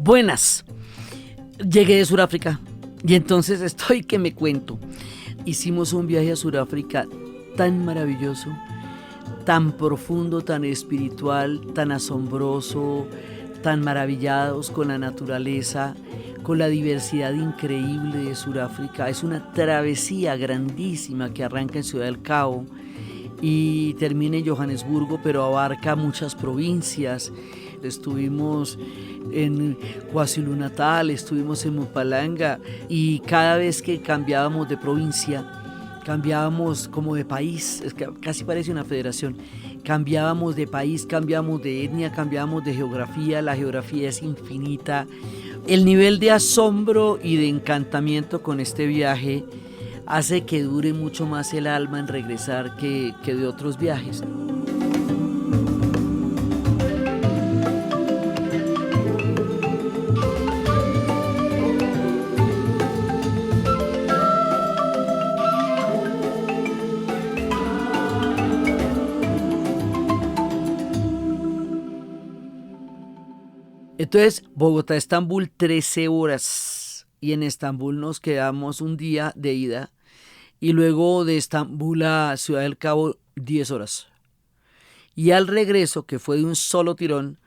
Buenas. Llegué de Sudáfrica y entonces estoy que me cuento. Hicimos un viaje a Sudáfrica tan maravilloso, tan profundo, tan espiritual, tan asombroso, tan maravillados con la naturaleza, con la diversidad increíble de Sudáfrica. Es una travesía grandísima que arranca en Ciudad del Cabo y termina en Johannesburgo, pero abarca muchas provincias. Estuvimos en KwaZulu-Natal, estuvimos en Mpumalanga y cada vez que cambiábamos de provincia, cambiábamos como de país, es que casi parece una federación, cambiábamos de país, cambiábamos de etnia, cambiábamos de geografía, la geografía es infinita. El nivel de asombro y de encantamiento con este viaje hace que dure mucho más el alma en regresar que de otros viajes. Entonces, Bogotá-Estambul 13 horas y en Estambul nos quedamos un día de ida y luego de Estambul a Ciudad del Cabo 10 horas. Y al regreso, que fue de un solo tirón,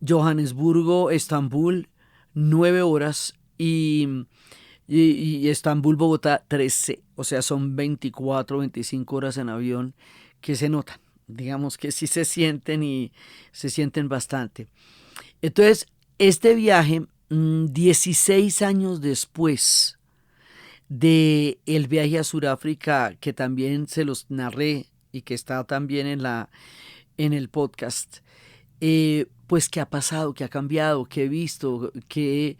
Johannesburgo-Estambul 9 horas y Estambul-Bogotá 13, o sea, son 24, 25 horas en avión que se notan, digamos que sí se sienten y se sienten bastante. Entonces, este viaje, 16 años después del viaje a Sudáfrica, que también se los narré y que está también en el podcast, pues qué ha pasado, qué ha cambiado, qué he visto, qué,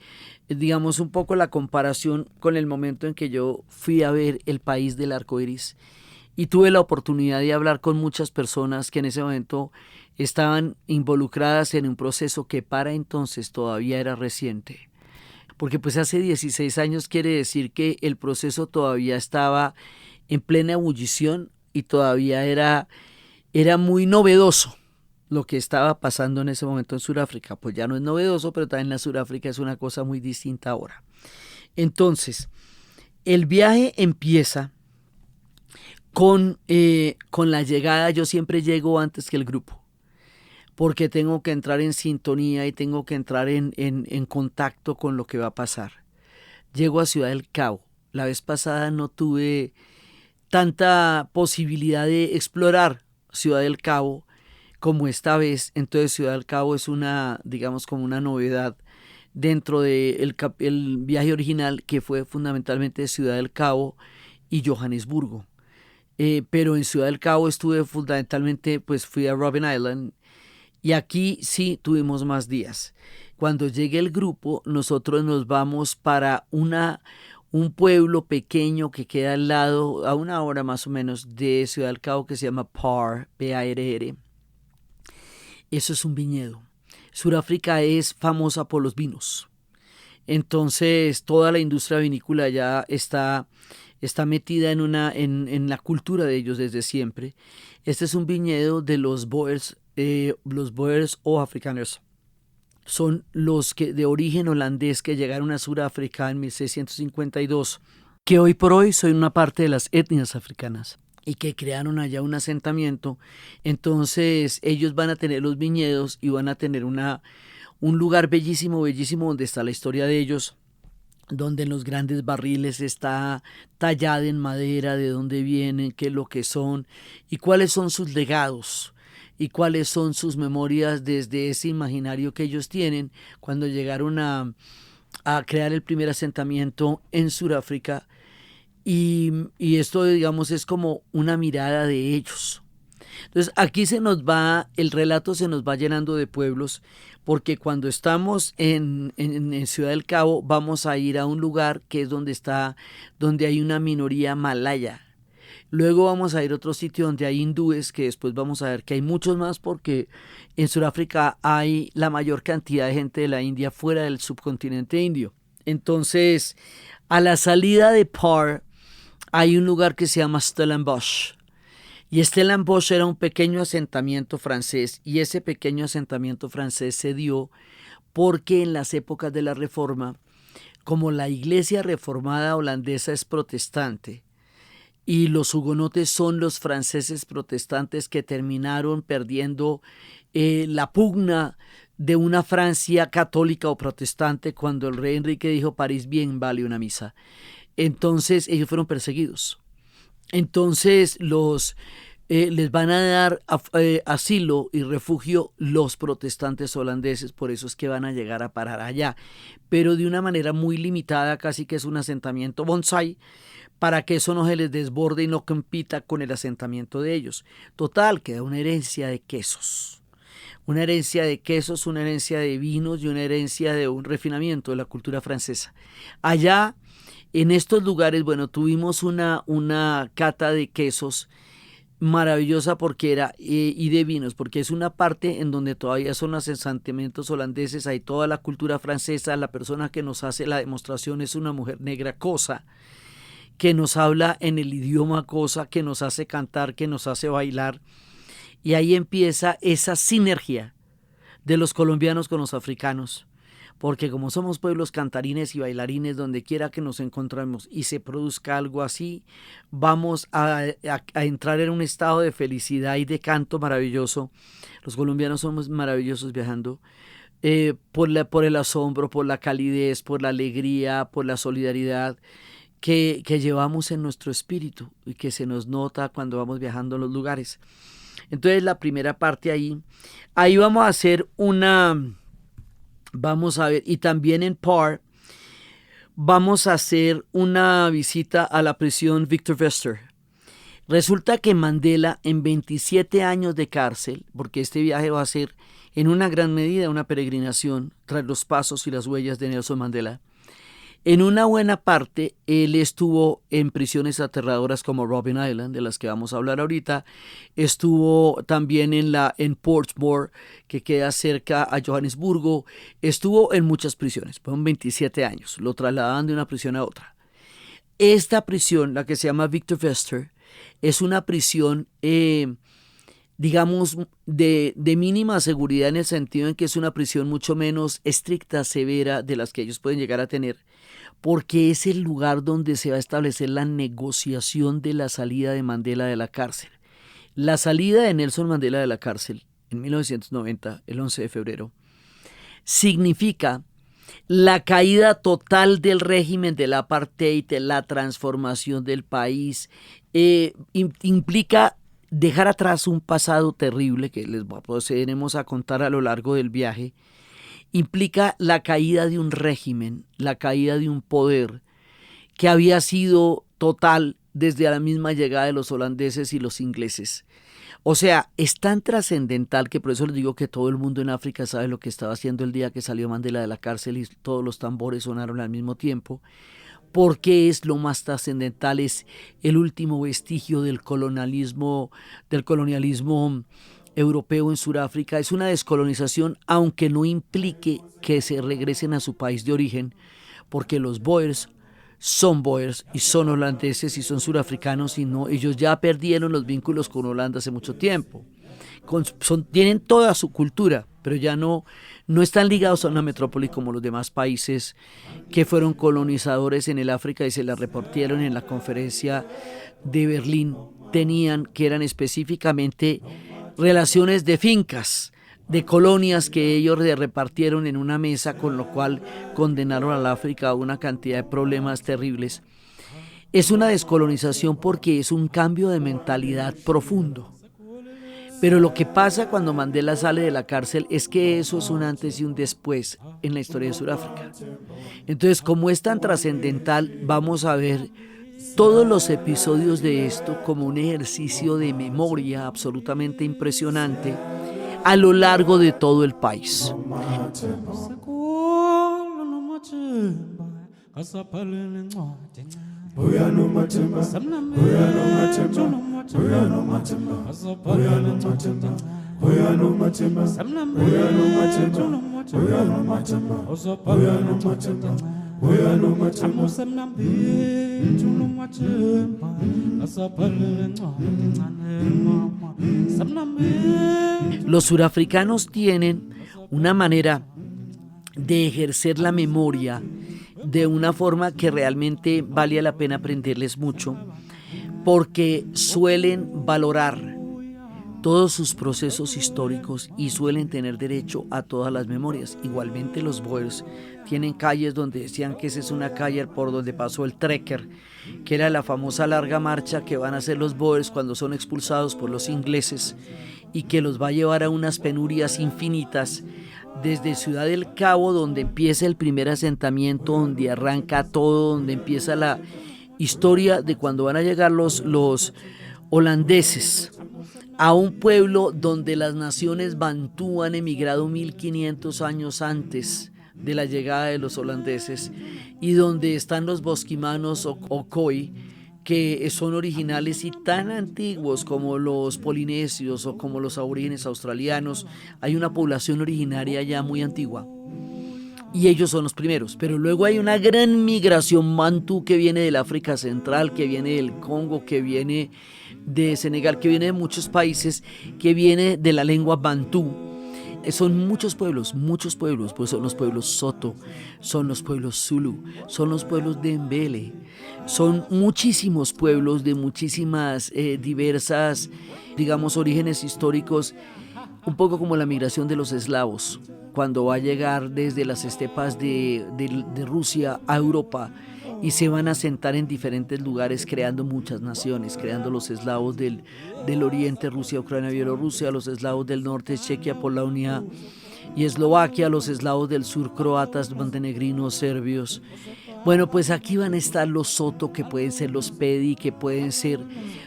digamos, un poco la comparación con el momento en que yo fui a ver el país del arco iris y tuve la oportunidad de hablar con muchas personas que en ese momento estaban involucradas en un proceso que para entonces todavía era reciente. Porque pues hace 16 años quiere decir que el proceso todavía estaba en plena ebullición y todavía era muy novedoso lo que estaba pasando en ese momento en Sudáfrica. Pues ya no es novedoso, pero también en Sudáfrica es una cosa muy distinta ahora. Entonces, el viaje empieza con la llegada. Yo siempre llego antes que el grupo, porque tengo que entrar en sintonía y tengo que entrar en contacto con lo que va a pasar. Llego a Ciudad del Cabo. La vez pasada no tuve tanta posibilidad de explorar Ciudad del Cabo como esta vez. Entonces Ciudad del Cabo es una, digamos, como una novedad dentro del el viaje original, que fue fundamentalmente Ciudad del Cabo y Johannesburgo. Pero en Ciudad del Cabo estuve fundamentalmente, pues fui a Robben Island. Y aquí sí tuvimos más días. Cuando llegue el grupo, nosotros nos vamos para un pueblo pequeño que queda al lado, a una hora más o menos de Ciudad del Cabo, que se llama PAR, P-A-R-R. Eso es un viñedo. Sudáfrica es famosa por los vinos. Entonces, toda la industria vinícola ya está metida en la cultura de ellos desde siempre. Este es un viñedo de los Boers o africanos. Son los que de origen holandés que llegaron a Sudáfrica en 1652, que hoy por hoy son una parte de las etnias africanas y que crearon allá un asentamiento. Entonces ellos van a tener los viñedos y van a tener un lugar bellísimo, bellísimo, donde está la historia de ellos, donde en los grandes barriles está tallada en madera de dónde vienen, qué es lo que son y cuáles son sus legados y cuáles son sus memorias desde ese imaginario que ellos tienen cuando llegaron a crear el primer asentamiento en Sudáfrica. Y esto, digamos, es como una mirada de ellos. Entonces aquí el relato se nos va llenando de pueblos, porque cuando estamos en Ciudad del Cabo vamos a ir a un lugar que es donde hay una minoría malaya. Luego vamos a ir a otro sitio donde hay hindúes, que después vamos a ver que hay muchos más, porque en Sudáfrica hay la mayor cantidad de gente de la India fuera del subcontinente indio. Entonces, a la salida de PAR hay un lugar que se llama Stellenbosch. Y Stellenbosch era un pequeño asentamiento francés, y ese pequeño asentamiento francés se dio porque en las épocas de la Reforma, como la iglesia reformada holandesa es protestante y los hugonotes son los franceses protestantes que terminaron perdiendo la pugna de una Francia católica o protestante cuando el rey Enrique dijo París bien vale una misa. Entonces ellos fueron perseguidos. Entonces les van a dar asilo y refugio los protestantes holandeses, por eso es que van a llegar a parar allá, pero de una manera muy limitada, casi que es un asentamiento bonsai, para que eso no se les desborde y no compita con el asentamiento de ellos. Total, queda una herencia de quesos. Una herencia de quesos, una herencia de vinos y una herencia de un refinamiento de la cultura francesa. Allá, en estos lugares, bueno, tuvimos una cata de quesos maravillosa porque era, y de vinos, porque es una parte en donde todavía son los asentamientos holandeses, hay toda la cultura francesa, la persona que nos hace la demostración es una mujer negra cosa, que nos habla en el idioma cosa, que nos hace cantar, que nos hace bailar, y ahí empieza esa sinergia de los colombianos con los africanos, porque como somos pueblos cantarines y bailarines, donde quiera que nos encontremos y se produzca algo así, vamos a entrar en un estado de felicidad y de canto maravilloso. Los colombianos somos maravillosos viajando, por el asombro, por la calidez, por la alegría, por la solidaridad que llevamos en nuestro espíritu y que se nos nota cuando vamos viajando a los lugares. Entonces la primera parte ahí vamos a hacer vamos a ver, y también en PAR vamos a hacer una visita a la prisión Victor Verster. Resulta que Mandela, en 27 años de cárcel, porque este viaje va a ser en una gran medida una peregrinación tras los pasos y las huellas de Nelson Mandela, en una buena parte él estuvo en prisiones aterradoras como Robben Island, de las que vamos a hablar ahorita. Estuvo también en Portsmouth, que queda cerca a Johannesburgo. Estuvo en muchas prisiones, fueron 27 años, lo trasladaban de una prisión a otra. Esta prisión, la que se llama Victor Verster, es una prisión, digamos, de mínima seguridad, en el sentido en que es una prisión mucho menos estricta, severa, de las que ellos pueden llegar a tener, porque es el lugar donde se va a establecer la negociación de la salida de Mandela de la cárcel. La salida de Nelson Mandela de la cárcel en 1990, el 11 de febrero, significa la caída total del régimen del apartheid, la transformación del país, implica dejar atrás un pasado terrible que les procederemos a contar a lo largo del viaje, implica la caída de un régimen, la caída de un poder que había sido total desde la misma llegada de los holandeses y los ingleses. O sea, es tan trascendental que por eso les digo que todo el mundo en África sabe lo que estaba haciendo el día que salió Mandela de la cárcel y todos los tambores sonaron al mismo tiempo, porque es lo más trascendental, es el último vestigio del colonialismo europeo en Sudáfrica. Es una descolonización, aunque no implique que se regresen a su país de origen, porque los Boers son Boers y son holandeses y son surafricanos, y no, ellos ya perdieron los vínculos con Holanda hace mucho tiempo. Tienen toda su cultura, pero ya no están ligados a una metrópoli como los demás países que fueron colonizadores en el África y se la reportaron en la conferencia de Berlín. Que eran específicamente relaciones de fincas, de colonias que ellos repartieron en una mesa, con lo cual condenaron al África a una cantidad de problemas terribles. Es una descolonización porque es un cambio de mentalidad profundo. Pero lo que pasa cuando Mandela sale de la cárcel es que eso es un antes y un después en la historia de Sudáfrica. Entonces, como es tan trascendental, vamos a ver todos los episodios de esto como un ejercicio de memoria absolutamente impresionante a lo largo de todo el país. Los surafricanos tienen una manera de ejercer la memoria de una forma que realmente vale la pena aprenderles mucho, porque suelen valorar todos sus procesos históricos y suelen tener derecho a todas las memorias. Igualmente los boers tienen calles donde decían que esa es una calle por donde pasó el Trekker, que era la famosa larga marcha que van a hacer los boers cuando son expulsados por los ingleses y que los va a llevar a unas penurias infinitas desde Ciudad del Cabo, donde empieza el primer asentamiento, donde arranca todo, donde empieza la historia de cuando van a llegar los holandeses a un pueblo donde las naciones bantú han emigrado 1500 años antes de la llegada de los holandeses, y donde están los bosquimanos o khoi, que son originales y tan antiguos como los polinesios o como los aborígenes australianos. Hay una población originaria ya muy antigua y ellos son los primeros, pero luego hay una gran migración bantú que viene del África Central, que viene del Congo, que viene de Senegal, que viene de muchos países, que viene de la lengua bantú. Son muchos pueblos, pues son los pueblos Soto, son los pueblos Zulu, son los pueblos de Mbele, son muchísimos pueblos de muchísimas diversas, digamos, orígenes históricos, un poco como la migración de los eslavos, cuando va a llegar desde las estepas de Rusia a Europa, y se van a asentar en diferentes lugares creando muchas naciones, creando los eslavos del oriente, Rusia, Ucrania, Bielorrusia, los eslavos del norte, Chequia, Polonia y Eslovaquia, los eslavos del sur, croatas, montenegrinos, serbios. Bueno, pues aquí van a estar los Soto, que pueden ser los Pedi, que pueden ser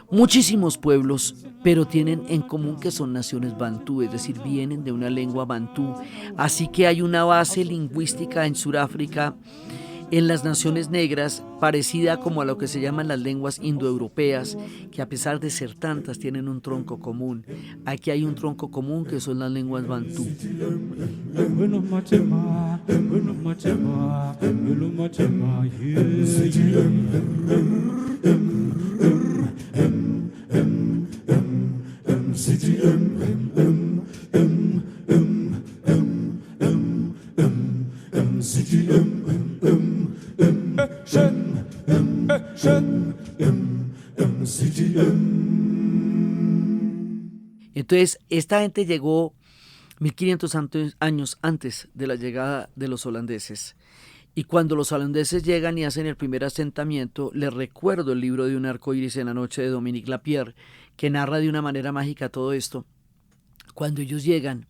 muchísimos pueblos, pero tienen en común que son naciones bantú, es decir, vienen de una lengua bantú. Así que hay una base lingüística en Sudáfrica, en las naciones negras, parecida como a lo que se llaman las lenguas indoeuropeas, que a pesar de ser tantas tienen un tronco común. Aquí hay un tronco común que son las lenguas bantú. Entonces, esta gente llegó 1500 años antes de la llegada de los holandeses. Y cuando los holandeses llegan y hacen el primer asentamiento, les recuerdo el libro de Un arco iris en la noche de Dominique Lapierre, que narra de una manera mágica todo esto. Cuando ellos llegan,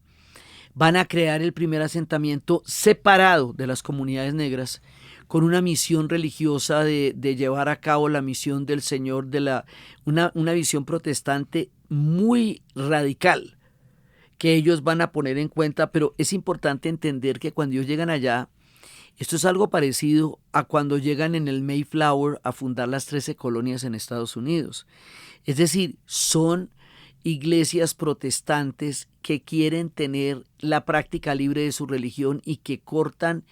van a crear el primer asentamiento separado de las comunidades negras, con una misión religiosa de llevar a cabo la misión del Señor, una visión protestante muy radical que ellos van a poner en cuenta. Pero es importante entender que cuando ellos llegan allá, esto es algo parecido a cuando llegan en el Mayflower a fundar las 13 colonias en Estados Unidos. Es decir, son iglesias protestantes que quieren tener la práctica libre de su religión y que cortan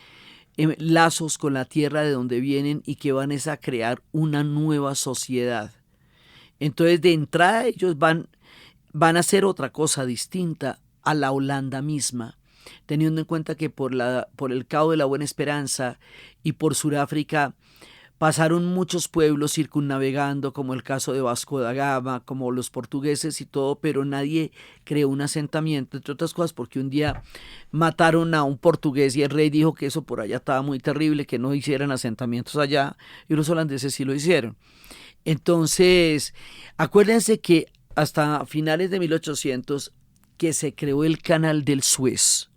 lazos con la tierra de donde vienen y que van a crear una nueva sociedad. Entonces, de entrada ellos van a hacer otra cosa distinta a la Holanda misma, teniendo en cuenta que por el Cabo de la Buena Esperanza y por Sudáfrica pasaron muchos pueblos circunnavegando, como el caso de Vasco da Gama, como los portugueses y todo, pero nadie creó un asentamiento, entre otras cosas porque un día mataron a un portugués y el rey dijo que eso por allá estaba muy terrible, que no hicieran asentamientos allá, y los holandeses sí lo hicieron. Entonces, acuérdense que hasta finales de 1800 que se creó el Canal del Suez.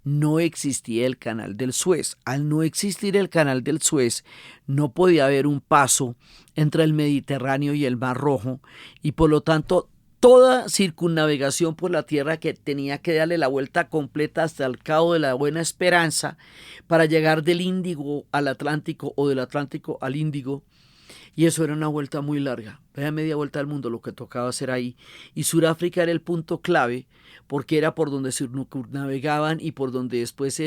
No existía el Canal del Suez. Al no existir el Canal del Suez, no podía haber un paso entre el Mediterráneo y el Mar Rojo, y por lo tanto toda circunnavegación por la tierra que tenía que darle la vuelta completa hasta el Cabo de la Buena Esperanza para llegar del Índigo al Atlántico o del Atlántico al Índigo, Y eso era una vuelta muy larga, era media vuelta al mundo lo que tocaba hacer ahí. Y Sudáfrica era el punto clave porque era por donde circunnavegaban y por donde después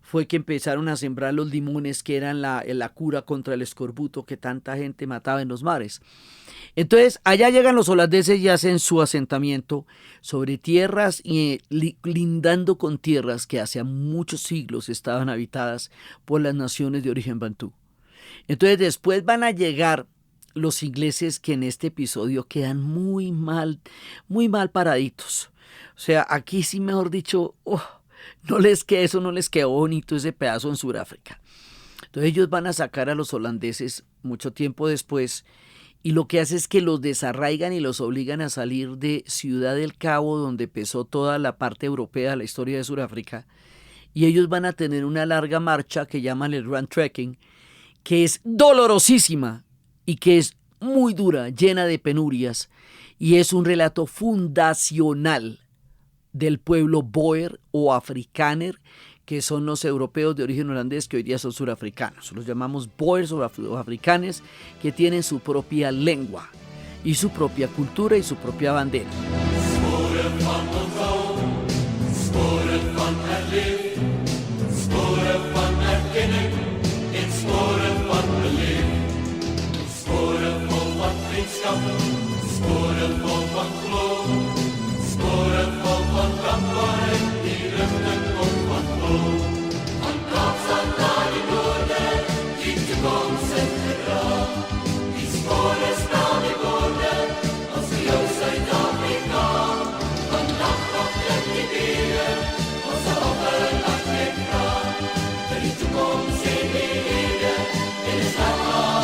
fue que empezaron a sembrar los limones que eran la cura contra el escorbuto que tanta gente mataba en los mares. Entonces allá llegan los holandeses y hacen su asentamiento sobre tierras y lindando con tierras que hace muchos siglos estaban habitadas por las naciones de origen bantú. Entonces después van a llegar los ingleses que en este episodio quedan muy mal paraditos. O sea, aquí sí, mejor dicho, no les quedó bonito ese pedazo en Sudáfrica. Entonces ellos van a sacar a los holandeses mucho tiempo después y lo que hace es que los desarraigan y los obligan a salir de Ciudad del Cabo, donde empezó toda la parte europea de la historia de Sudáfrica, y ellos van a tener una larga marcha que llaman el Grand Trekking, que es dolorosísima y que es muy dura, llena de penurias, y es un relato fundacional del pueblo Boer o Afrikaner, que son los europeos de origen holandés que hoy día son surafricanos. Los llamamos Boers o Afrikanes, que tienen su propia lengua y su propia cultura y su propia bandera. Sporen van onthoud, sporen van herleef, sporen van herkenning en sporen van beleef. Sporen vol van vriendschap, sporen vol van geloof, sporen vol van dankbaarheid die ruchten komt van geloof. Van Kaapstad naar de noorden, die toekomst en gedrag. Die sporen staan die woorden, als we jou Zuid-Afrika. Vandaag nog let die beren, onze offer laat je graag. Voor die toekomst in die heden, in het land.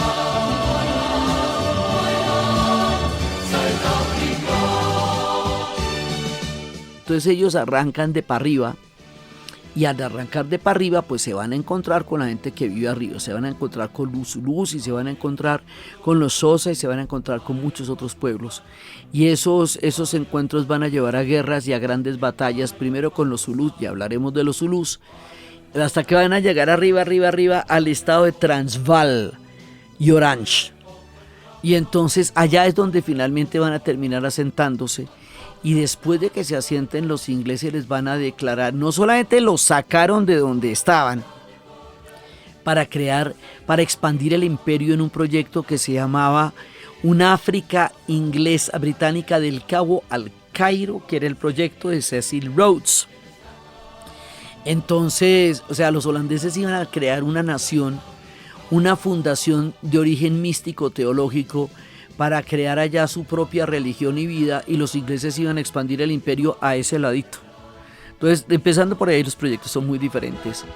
Entonces ellos arrancan de para arriba y al arrancar de para arriba pues se van a encontrar con la gente que vive arriba, se van a encontrar con los Zulús y se van a encontrar con los Xhosa y se van a encontrar con muchos otros pueblos y esos encuentros van a llevar a guerras y a grandes batallas, primero con los Zulús, ya hablaremos de los Zulús, hasta que van a llegar arriba al estado de Transvaal y Orange, y entonces allá es donde finalmente van a terminar asentándose. Y después de que se asienten, los ingleses les van a declarar, no solamente los sacaron de donde estaban, para expandir el imperio en un proyecto que se llamaba una África inglesa británica del Cabo al Cairo, que era el proyecto de Cecil Rhodes. Entonces, o sea, los holandeses iban a crear una nación, una fundación de origen místico teológico, para crear allá su propia religión y vida, y los ingleses iban a expandir el imperio a ese ladito. Entonces, empezando por ahí, los proyectos son muy diferentes.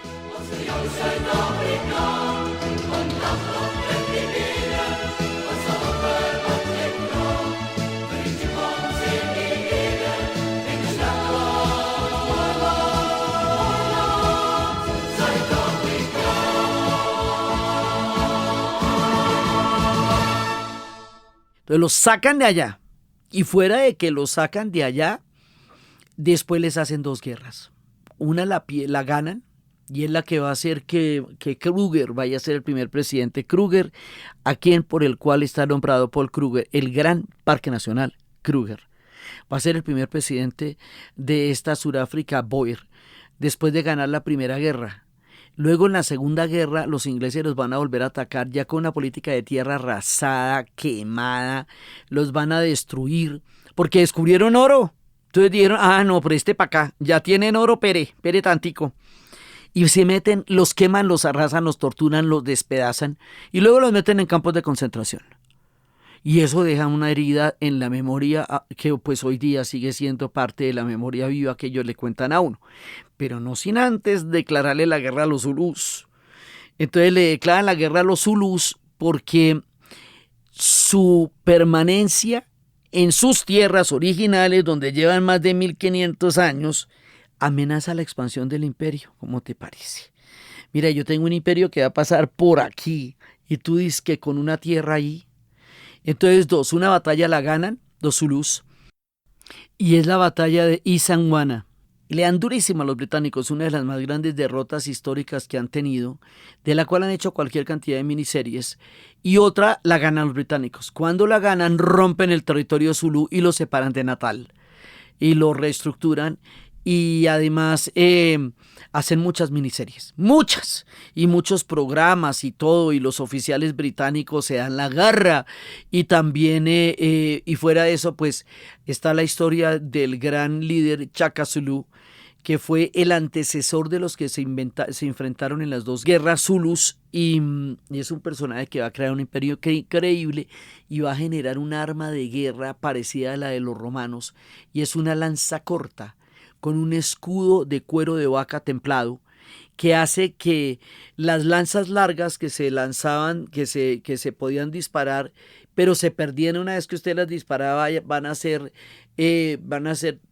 Entonces los sacan de allá, y fuera de que los sacan de allá, después les hacen dos guerras. Una la ganan, y es la que va a hacer que Kruger vaya a ser el primer presidente. Kruger, por el cual está nombrado Paul Kruger, el gran Parque Nacional Kruger. Va a ser el primer presidente de esta Sudáfrica Boer, después de ganar la primera guerra. Luego en la segunda guerra los ingleses los van a volver a atacar ya con una política de tierra arrasada, quemada, los van a destruir porque descubrieron oro. Entonces dijeron, no, pero para acá, ya tienen oro, pere tantico. Y se meten, los queman, los arrasan, los torturan, los despedazan y luego los meten en campos de concentración. Y eso deja una herida en la memoria que pues hoy día sigue siendo parte de la memoria viva que ellos le cuentan a uno. Pero no sin antes declararle la guerra a los Zulús. Entonces le declaran la guerra a los Zulús porque su permanencia en sus tierras originales, donde llevan más de 1500 años, amenaza la expansión del imperio. ¿Cómo te parece? Mira, yo tengo un imperio que va a pasar por aquí y tú dices que con una tierra ahí. Entonces una batalla la ganan los Zulús y es la batalla de Isandlwana. Le dan durísimo a los británicos, una de las más grandes derrotas históricas que han tenido, de la cual han hecho cualquier cantidad de miniseries, y otra la ganan los británicos. Cuando la ganan, rompen el territorio zulú y lo separan de Natal, y lo reestructuran, y además hacen muchas miniseries, muchas, y muchos programas y todo, y los oficiales británicos se dan la garra, y también, y fuera de eso, pues está la historia del gran líder Shaka Zulu, que fue el antecesor de los que se enfrentaron en las dos guerras zulus, y es un personaje que va a crear un imperio increíble y va a generar un arma de guerra parecida a la de los romanos, y es una lanza corta con un escudo de cuero de vaca templado, que hace que las lanzas largas que se lanzaban, que se podían disparar, pero se perdían una vez que usted las disparaba, van a ser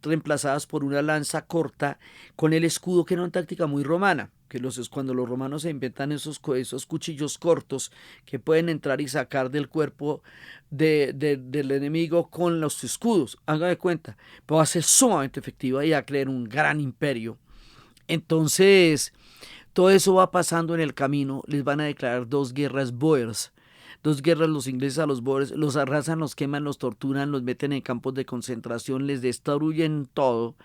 reemplazadas por una lanza corta con el escudo, que era una táctica muy romana, que cuando los romanos se inventan esos cuchillos cortos que pueden entrar y sacar del cuerpo del enemigo con los escudos, haga de cuenta, pero va a ser sumamente efectiva y va a crear un gran imperio. Entonces, todo eso va pasando en el camino. Les van a declarar dos guerras Boers. Dos guerras los ingleses a los Boers. Los arrasan, los queman, los torturan, los meten en campos de concentración, les destruyen todo.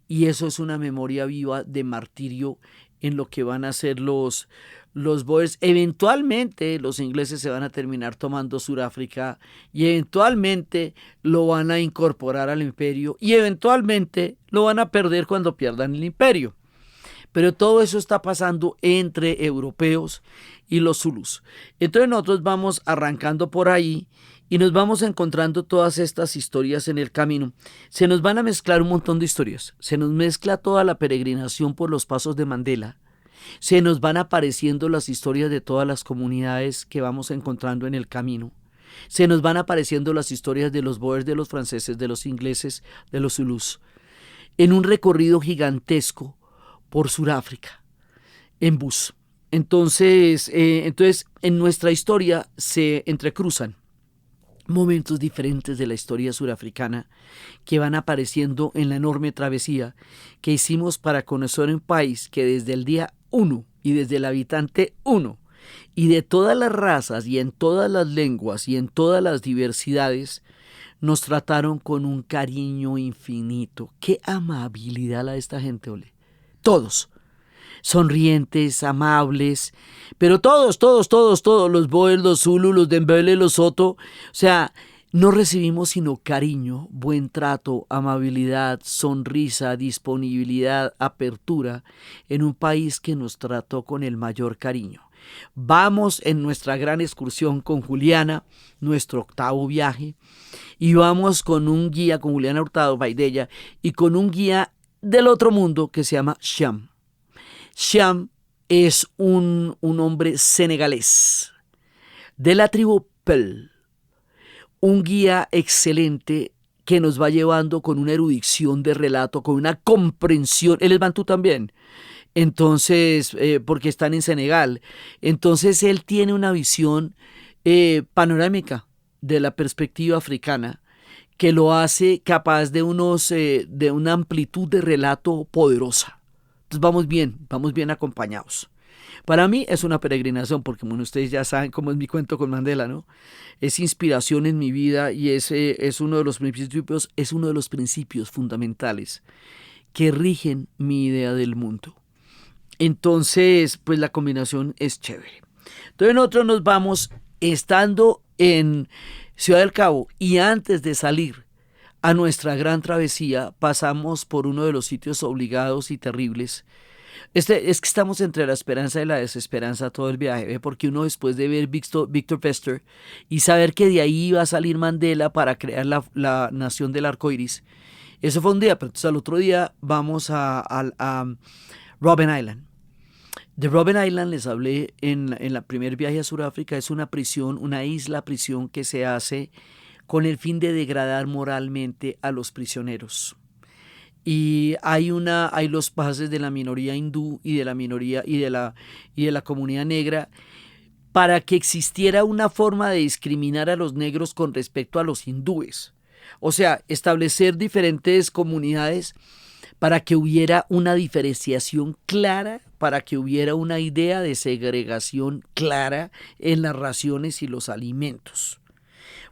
Y eso es una memoria viva de martirio en lo que van a ser los Boers. Eventualmente los ingleses se van a terminar tomando Sudáfrica y eventualmente lo van a incorporar al imperio y eventualmente lo van a perder cuando pierdan el imperio. Pero todo eso está pasando entre europeos y los zulus. Entonces nosotros vamos arrancando por ahí y nos vamos encontrando todas estas historias en el camino. Se nos van a mezclar un montón de historias. Se nos mezcla toda la peregrinación por los pasos de Mandela. Se nos van apareciendo las historias de todas las comunidades que vamos encontrando en el camino. Se nos van apareciendo las historias de los Boers, de los franceses, de los ingleses, de los zulus. En un recorrido gigantesco por Sudáfrica, en bus. Entonces, en nuestra historia se entrecruzan momentos diferentes de la historia surafricana que van apareciendo en la enorme travesía que hicimos para conocer un país que desde el día 1 y desde el habitante 1 y de todas las razas y en todas las lenguas y en todas las diversidades nos trataron con un cariño infinito. Qué amabilidad la de esta gente, ole. Todos, sonrientes, amables, pero todos, los Boers, los Zulu, los Ndebele, los Soto, o sea, no recibimos sino cariño, buen trato, amabilidad, sonrisa, disponibilidad, apertura, en un país que nos trató con el mayor cariño. Vamos en nuestra gran excursión con Juliana, nuestro octavo viaje, y vamos con un guía, con Juliana Hurtado Baidella, y con un guía del otro mundo que se llama Sham. Sham es un hombre senegalés de la tribu Peul, un guía excelente que nos va llevando con una erudición de relato, con una comprensión. Él es bantú también, entonces, porque están en Senegal. Entonces él tiene una visión panorámica de la perspectiva africana, que lo hace capaz de una amplitud de relato poderosa. Entonces vamos bien acompañados. Para mí es una peregrinación, porque bueno, ustedes ya saben cómo es mi cuento con Mandela, ¿no? Es inspiración en mi vida y es uno de los principios fundamentales que rigen mi idea del mundo. Entonces, pues la combinación es chévere. Entonces nosotros nos vamos estando en Ciudad del Cabo y antes de salir a nuestra gran travesía pasamos por uno de los sitios obligados y terribles. Es que estamos entre la esperanza y la desesperanza todo el viaje, porque uno después de ver Victor Verster y saber que de ahí iba a salir Mandela para crear la nación del arco iris, eso fue un día, pero entonces al otro día vamos a Robben Island. De Robben Island les hablé en el primer viaje a Sudáfrica. Es una prisión, una isla prisión que se hace con el fin de degradar moralmente a los prisioneros. Y hay los pases de la minoría hindú y de la minoría y de la comunidad negra, para que existiera una forma de discriminar a los negros con respecto a los hindúes. O sea, establecer diferentes comunidades para que hubiera una diferenciación clara, para que hubiera una idea de segregación clara en las raciones y los alimentos.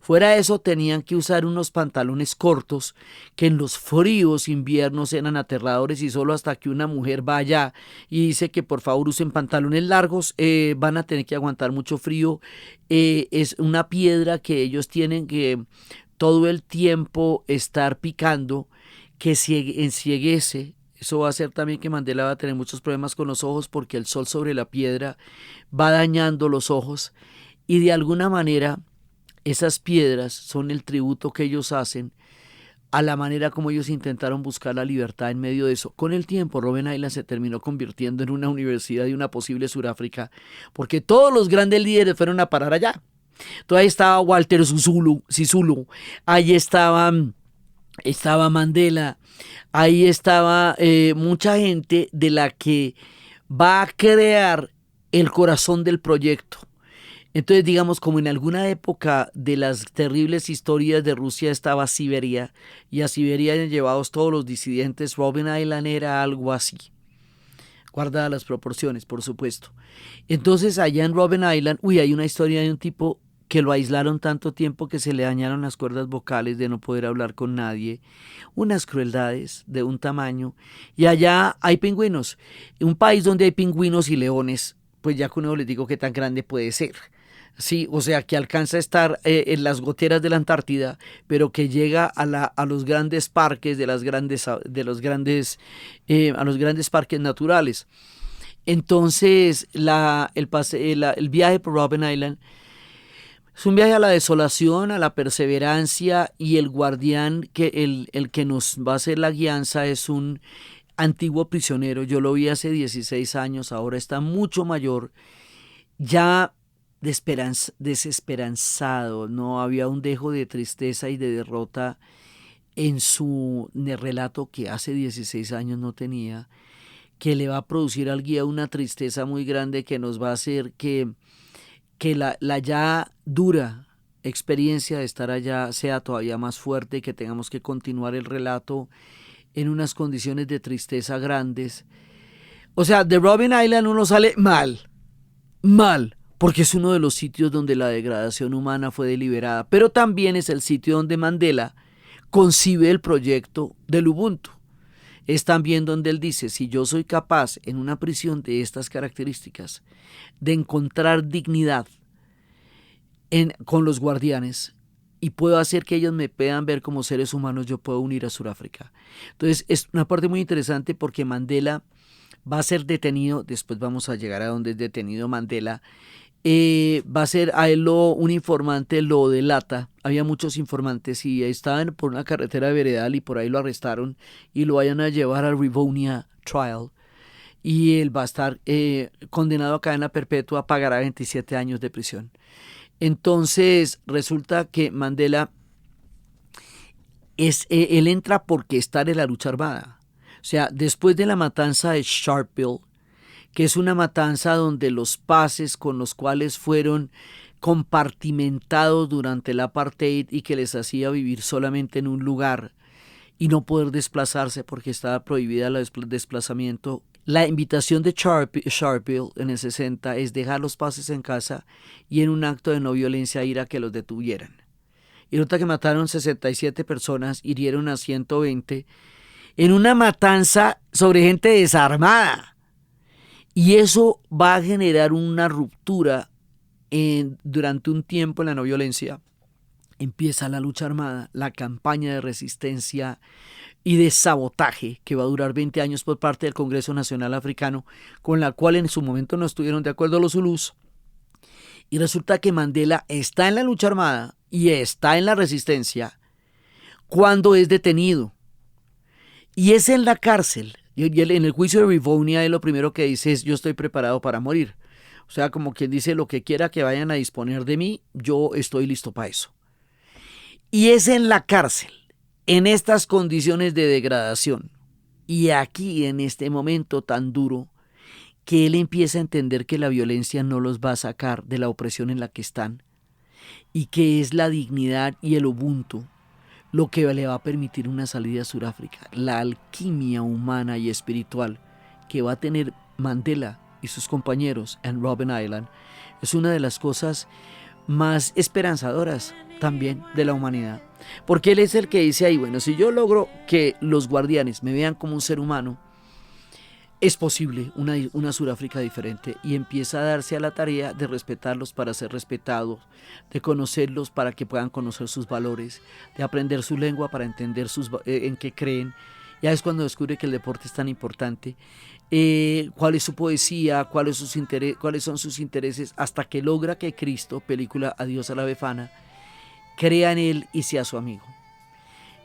Fuera de eso, tenían que usar unos pantalones cortos que en los fríos inviernos eran aterradores, y solo hasta que una mujer vaya y dice que por favor usen pantalones largos, van a tener que aguantar mucho frío. Es una piedra que ellos tienen que todo el tiempo estar picando, que encieguece. Eso va a hacer también que Mandela va a tener muchos problemas con los ojos, porque el sol sobre la piedra va dañando los ojos, y de alguna manera esas piedras son el tributo que ellos hacen a la manera como ellos intentaron buscar la libertad en medio de eso. Con el tiempo, Robben Island se terminó convirtiendo en una universidad de una posible Sudáfrica, porque todos los grandes líderes fueron a parar allá. Entonces ahí estaba Walter Sisulu, ahí estaba Mandela, ahí estaba mucha gente de la que va a crear el corazón del proyecto. Entonces, digamos, como en alguna época de las terribles historias de Rusia estaba Siberia, y a Siberia eran llevados todos los disidentes, Robben Island era algo así, guardadas las proporciones, por supuesto. Entonces, allá en Robben Island, hay una historia de un tipo que lo aislaron tanto tiempo que se le dañaron las cuerdas vocales de no poder hablar con nadie, unas crueldades de un tamaño. Y allá hay pingüinos, un país donde hay pingüinos y leones, pues ya con eso les digo qué tan grande puede ser. Sí, o sea, que alcanza a estar en las goteras de la Antártida, pero que llega a los grandes parques a los grandes parques naturales. Entonces, el viaje por Robben Island es un viaje a la desolación, a la perseverancia, y el guardián, el que nos va a hacer la guianza, es un antiguo prisionero. Yo lo vi hace 16 años, ahora está mucho mayor, ya desesperanzado, no había un dejo de tristeza y de derrota en su relato que hace 16 años no tenía, que le va a producir al guía una tristeza muy grande que nos va a hacer que la ya dura experiencia de estar allá sea todavía más fuerte, y que tengamos que continuar el relato en unas condiciones de tristeza grandes. O sea, de Robben Island uno sale mal, porque es uno de los sitios donde la degradación humana fue deliberada, pero también es el sitio donde Mandela concibe el proyecto del Ubuntu. Es también donde él dice: si yo soy capaz en una prisión de estas características de encontrar dignidad con los guardianes, y puedo hacer que ellos me puedan ver como seres humanos, yo puedo unir a Sudáfrica. Entonces es una parte muy interesante, porque Mandela va a ser detenido, después vamos a llegar a donde es detenido Mandela. Va a ser a él un informante lo delata, había muchos informantes, y estaban por una carretera veredal y por ahí lo arrestaron y lo vayan a llevar al Rivonia Trial, y él va a estar condenado a cadena perpetua, pagará 27 años de prisión. Entonces resulta que Mandela él entra porque está en la lucha armada. O sea, después de la matanza de Sharpeville, que es una matanza donde los pases con los cuales fueron compartimentados durante el apartheid, y que les hacía vivir solamente en un lugar y no poder desplazarse porque estaba prohibida el desplazamiento. La invitación de Sharpeville en el 60 es dejar los pases en casa y, en un acto de no violencia, ir a que los detuvieran. Y resulta que mataron 67 personas, hirieron a 120 en una matanza sobre gente desarmada. Y eso va a generar una ruptura durante un tiempo en la no violencia. Empieza la lucha armada, la campaña de resistencia y de sabotaje, que va a durar 20 años por parte del Congreso Nacional Africano, con la cual en su momento no estuvieron de acuerdo los zulús. Y resulta que Mandela está en la lucha armada y está en la resistencia cuando es detenido. Y es en la cárcel. Y él, en el juicio de Rivonia, él lo primero que dice es: yo estoy preparado para morir. O sea, como quien dice: lo que quiera que vayan a disponer de mí, yo estoy listo para eso. Y es en la cárcel, en estas condiciones de degradación, y aquí, en este momento tan duro, que él empieza a entender que la violencia no los va a sacar de la opresión en la que están, y que es la dignidad y el Ubuntu lo que le va a permitir una salida a Sudáfrica, la alquimia humana y espiritual que va a tener Mandela y sus compañeros en Robben Island, es una de las cosas más esperanzadoras también de la humanidad. Porque él es el que dice ahí, bueno, si yo logro que los guardianes me vean como un ser humano, es posible una Sudáfrica diferente, y empieza a darse a la tarea de respetarlos para ser respetados, de conocerlos para que puedan conocer sus valores, de aprender su lengua para entender en qué creen. Ya es cuando descubre que el deporte es tan importante, cuál es su poesía, cuáles son sus intereses, hasta que logra que Cristo, película Adiós a la Befana, crea en él y sea su amigo.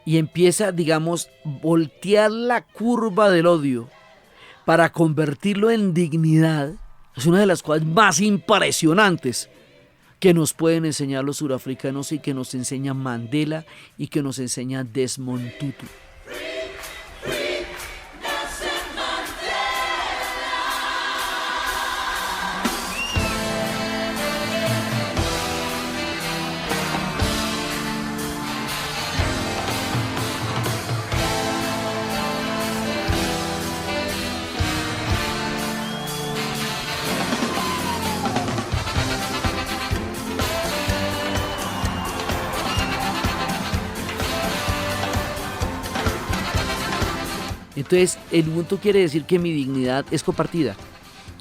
Y empieza, digamos, voltear la curva del odio para convertirlo en dignidad. Es una de las cosas más impresionantes que nos pueden enseñar los surafricanos y que nos enseña Mandela y que nos enseña Desmond Tutu. Entonces, el Ubuntu quiere decir que mi dignidad es compartida,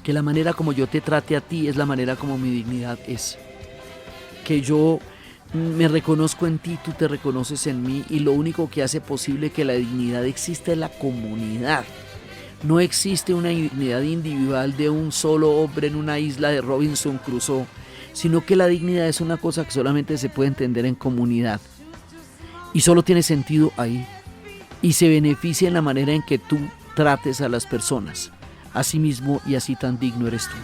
que la manera como yo te trate a ti es la manera como mi dignidad es, que yo me reconozco en ti, tú te reconoces en mí, y lo único que hace posible que la dignidad exista es la comunidad. No existe una dignidad individual de un solo hombre en una isla de Robinson Crusoe, sino que la dignidad es una cosa que solamente se puede entender en comunidad, y solo tiene sentido ahí. Y se beneficia en la manera en que tú trates a las personas, así mismo y así tan digno eres tú.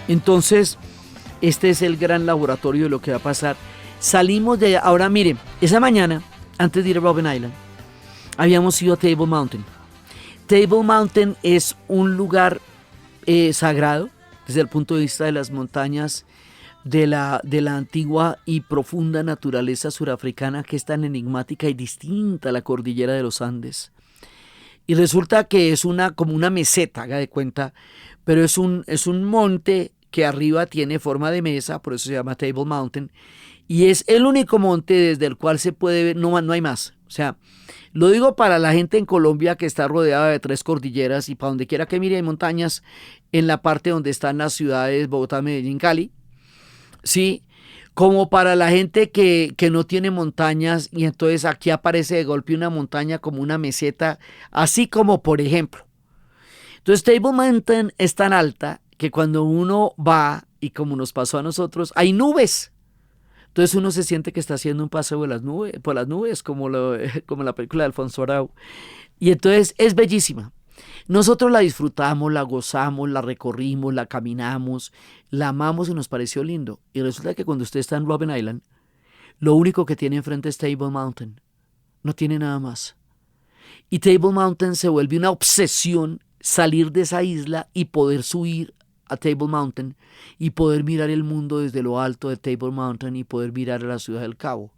Entonces, este es el gran laboratorio de lo que va a pasar. Salimos de allá. Ahora miren, esa mañana, antes de ir a Robben Island, habíamos ido a Table Mountain. Table Mountain es un lugar sagrado desde el punto de vista de las montañas de la antigua y profunda naturaleza surafricana, que es tan enigmática y distinta a la cordillera de los Andes. Y resulta que es como una meseta, haga de cuenta, pero es un monte que arriba tiene forma de mesa, por eso se llama Table Mountain. Y es el único monte desde el cual se puede ver, no hay más. O sea, lo digo para la gente en Colombia que está rodeada de 3 cordilleras, y para donde quiera que mire hay montañas en la parte donde están las ciudades Bogotá, Medellín, Cali. Sí, como para la gente que no tiene montañas, y entonces aquí aparece de golpe una montaña como una meseta, así como por ejemplo. Entonces Table Mountain es tan alta que cuando uno va, y como nos pasó a nosotros, hay nubes. Entonces uno se siente que está haciendo un paseo por las nubes, como la película de Alfonso Arau. Y entonces es bellísima. Nosotros la disfrutamos, la gozamos, la recorrimos, la caminamos, la amamos y nos pareció lindo. Y resulta que cuando usted está en Robben Island, lo único que tiene enfrente es Table Mountain. No tiene nada más. Y Table Mountain se vuelve una obsesión salir de esa isla y poder subir a Table Mountain y poder mirar el mundo desde lo alto de Table Mountain y poder mirar a la ciudad del Cabo.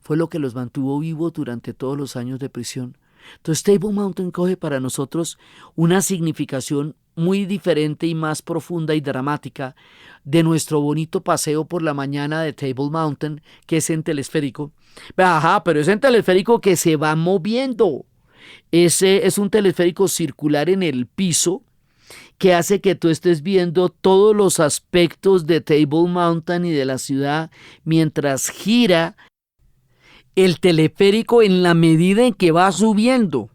Fue lo que los mantuvo vivos durante todos los años de prisión. Entonces Table Mountain coge para nosotros una significación muy diferente y más profunda y dramática de nuestro bonito paseo por la mañana de Table Mountain, que es en telesférico. Ajá, pero es en telesférico que se va moviendo. Ese es un telesférico circular en el piso, que hace que tú estés viendo todos los aspectos de Table Mountain y de la ciudad mientras gira el teleférico en la medida en que va subiendo,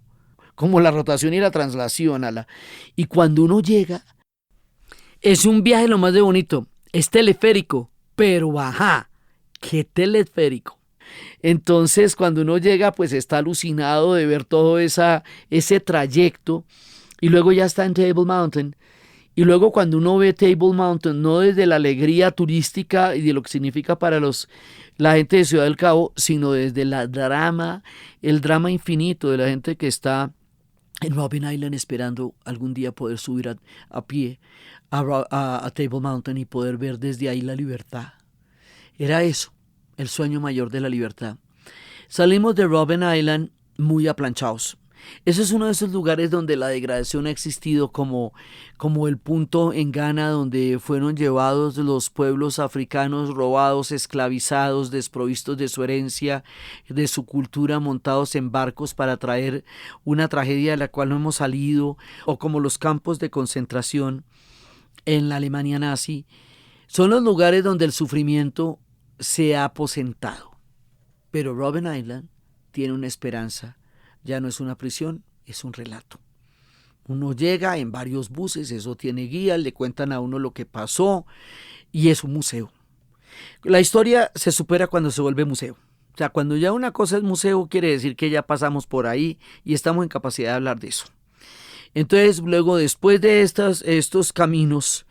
como la rotación y la translación. Y cuando uno llega, es un viaje lo más de bonito. Es teleférico, pero ajá, ¿qué teleférico? Entonces cuando uno llega, pues está alucinado de ver todo ese trayecto. Y luego ya está en Table Mountain Y luego cuando uno ve Table Mountain, no desde la alegría turística y de lo que significa para la gente de Ciudad del Cabo, sino desde el drama infinito de la gente que está en Robben Island esperando algún día poder subir a pie a Table Mountain y poder ver desde ahí la libertad. Era eso, el sueño mayor de la libertad. Salimos de Robben Island muy aplanchados. Ese es uno de esos lugares donde la degradación ha existido como el punto en Ghana donde fueron llevados los pueblos africanos, robados, esclavizados, desprovistos de su herencia, de su cultura, montados en barcos para traer una tragedia de la cual no hemos salido, o como los campos de concentración en la Alemania nazi. Son los lugares donde el sufrimiento se ha aposentado. Pero Robben Island tiene una esperanza. Ya no es una prisión, es un relato. Uno llega en varios buses, eso tiene guía, le cuentan a uno lo que pasó y es un museo. La historia se supera cuando se vuelve museo. O sea, cuando ya una cosa es museo, quiere decir que ya pasamos por ahí y estamos en capacidad de hablar de eso. Entonces, luego, después de estos caminos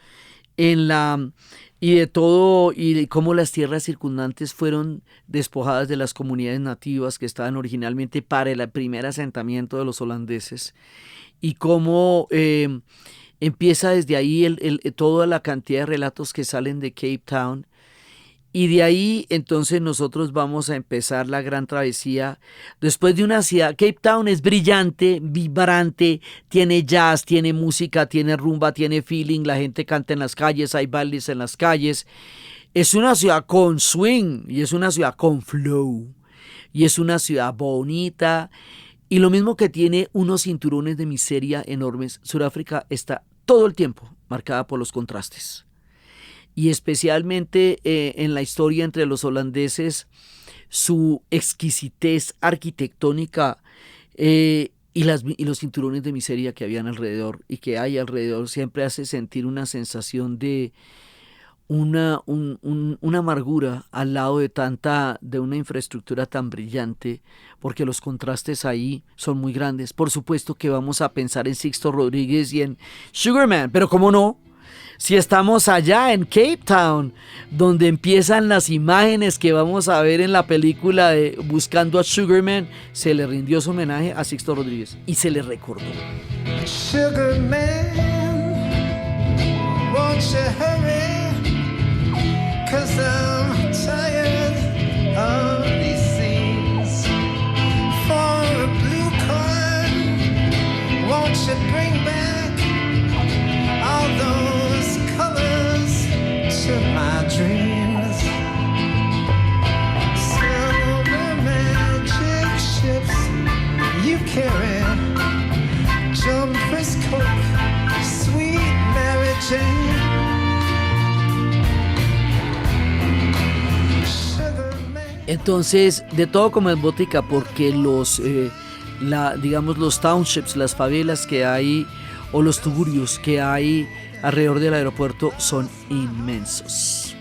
y de todo, y de cómo las tierras circundantes fueron despojadas de las comunidades nativas que estaban originalmente para el primer asentamiento de los holandeses, y cómo empieza desde ahí toda la cantidad de relatos que salen de Cape Town. Y de ahí entonces nosotros vamos a empezar la gran travesía después de una ciudad. Cape Town es brillante, vibrante, tiene jazz, tiene música, tiene rumba, tiene feeling, la gente canta en las calles, hay bailes en las calles. Es una ciudad con swing y es una ciudad con flow y es una ciudad bonita y lo mismo que tiene unos cinturones de miseria enormes. Sudáfrica está todo el tiempo marcada por los contrastes. Y especialmente en la historia entre los holandeses, su exquisitez arquitectónica y los cinturones de miseria que habían alrededor y que hay alrededor siempre hace sentir una sensación de una amargura al lado de una infraestructura tan brillante, porque los contrastes ahí son muy grandes. Por supuesto que vamos a pensar en Sixto Rodríguez y en Sugarman, pero ¿cómo no? Si estamos allá en Cape Town, donde empiezan las imágenes que vamos a ver en la película de Buscando a Sugarman, se le rindió su homenaje a Sixto Rodríguez y se le recordó. Sugarman, won't you hurry? 'Cause I'm tired of these scenes. For a blue coin, won't you bring back all those colors to my dreams? Silver magic ships you carry, jumpers, coke, sweet Mary Jane. Entonces, de todo como es botica, porque los townships, las favelas que hay, o los tugurios que hay alrededor del aeropuerto son inmensos.